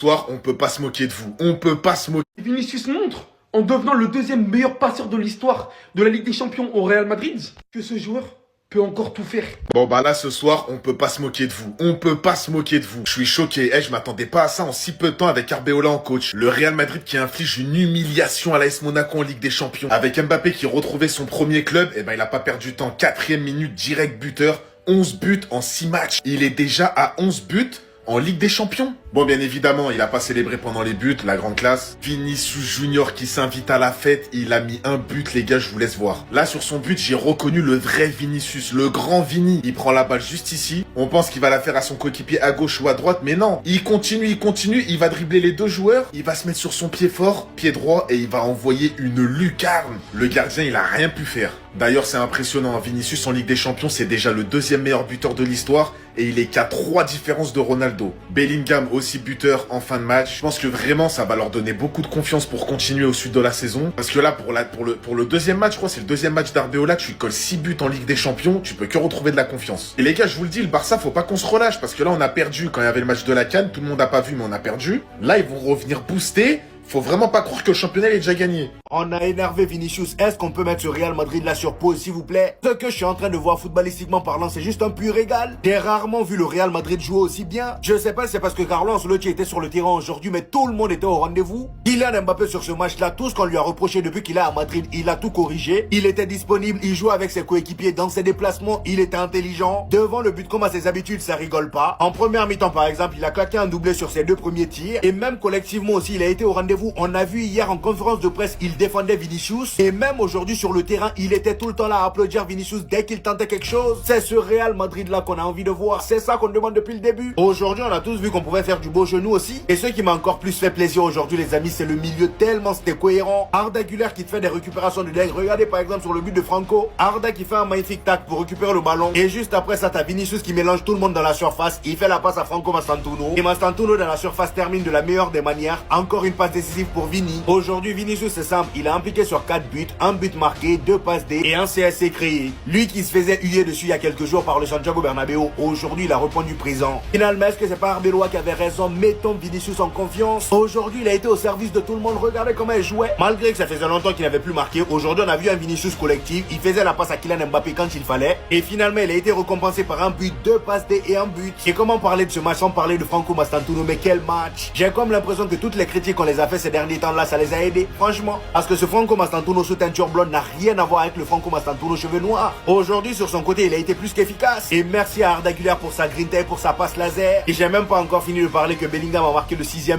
Soir, on peut pas se moquer de vous. On peut pas se moquer. Vinicius montre, en devenant le deuxième meilleur passeur de l'histoire de la Ligue des Champions au Real Madrid, que ce joueur peut encore tout faire. Bon bah là ce soir, on peut pas se moquer de vous. On peut pas se moquer de vous. Je suis choqué. Je m'attendais pas à ça en si peu de temps avec Arbeloa en coach. Le Real Madrid qui inflige une humiliation à l'AS Monaco en Ligue des Champions. Avec Mbappé qui retrouvait son premier club, il a pas perdu de temps. 4e minute, direct buteur. 11 buts en 6 matchs. Il est déjà à 11 buts en Ligue des Champions. Bon, bien évidemment, il a pas célébré pendant les buts, la grande classe. Vinicius Junior qui s'invite à la fête, il a mis un but, les gars, je vous laisse voir. Là, sur son but, j'ai reconnu le vrai Vinicius, le grand Vini. Il prend la balle juste ici. On pense qu'il va la faire à son coéquipier à gauche ou à droite, mais non. Il continue, il va dribbler les deux joueurs. Il va se mettre sur son pied fort, pied droit, et il va envoyer une lucarne. Le gardien, il a rien pu faire. D'ailleurs, c'est impressionnant, Vinicius en Ligue des Champions, c'est déjà le 2e meilleur buteur de l'histoire, et il est qu'à 3 différences de Ronaldo. Bellingham aussi buteur en fin de match. Je pense que vraiment ça va leur donner beaucoup de confiance pour continuer au sud de la saison. Parce que là pour le 2e match, je crois c'est le 2e match d'Arbeola, tu colles 6 buts en Ligue des Champions, tu peux que retrouver de la confiance. Et les gars, je vous le dis, le Barça, faut pas qu'on se relâche parce que là on a perdu quand il y avait le match de la CAN, tout le monde a pas vu mais on a perdu. Là ils vont revenir booster. Faut vraiment pas croire que le championnat est déjà gagné. On a énervé Vinicius. Est-ce qu'on peut mettre ce Real Madrid là sur pause, s'il vous plaît? Ce que je suis en train de voir footballistiquement parlant, c'est juste un pur régal. J'ai rarement vu le Real Madrid jouer aussi bien. Je sais pas si c'est parce que Carlo Ancelotti était sur le terrain aujourd'hui, mais tout le monde était au rendez-vous. Kylian Mbappé sur ce match-là, tout ce qu'on lui a reproché depuis qu'il est à Madrid, il a tout corrigé. Il était disponible, il jouait avec ses coéquipiers dans ses déplacements, il était intelligent. Devant le but comme à ses habitudes, ça rigole pas. En première mi-temps par exemple, il a claqué un doublé sur ses 2 premiers tirs. Et même collectivement aussi, il a été au rendez-vous. On a vu hier en conférence de presse, il défendait Vinicius. Et même aujourd'hui sur le terrain, il était tout le temps là à applaudir Vinicius dès qu'il tentait quelque chose. C'est ce Real Madrid là qu'on a envie de voir. C'est ça qu'on demande depuis le début. Aujourd'hui, on a tous vu qu'on pouvait faire du beau genou aussi. Et ce qui m'a encore plus fait plaisir aujourd'hui, les amis, c'est le milieu tellement c'était cohérent. Arda Güler qui te fait des récupérations de dingue. Regardez par exemple sur le but de Franco. Arda qui fait un magnifique tac pour récupérer le ballon. Et juste après ça, t'as Vinicius qui mélange tout le monde dans la surface. Il fait la passe à Franco Mastantuono. Et Mastantuono dans la surface termine de la meilleure des manières. Encore une passe décisive pour Vini. Aujourd'hui, Vinicius, c'est simple. Il a impliqué sur 4 buts, un but marqué, 2 passes D et un CSC créé. Lui qui se faisait huer dessus il y a quelques jours par le Santiago Bernabéu, aujourd'hui, il a répondu présent. Finalement, est-ce que c'est pas Arbeloa qui avait raison? Mettons Vinicius en confiance. Aujourd'hui, il a été au service de tout le monde. Regardez comment il jouait. Malgré que ça faisait longtemps qu'il n'avait plus marqué, aujourd'hui, on a vu un Vinicius collectif. Il faisait la passe à Kylian Mbappé quand il fallait. Et finalement, il a été récompensé par un but, 2 passes D et un but. Et comment parler de ce match sans parler de Franco Mastantuono? Mais quel match! J'ai comme l'impression que toutes les critiques qu'on les a fait ces derniers temps-là, ça les a aidés. Franchement, parce que ce Franco Mastantuono sous teinture blonde n'a rien à voir avec le Franco Mastantuono cheveux noirs. Aujourd'hui, sur son côté, il a été plus qu'efficace. Et merci à Arda Güler pour sa grinta et pour sa passe laser. Et j'ai même pas encore fini de parler que Bellingham a marqué le 6e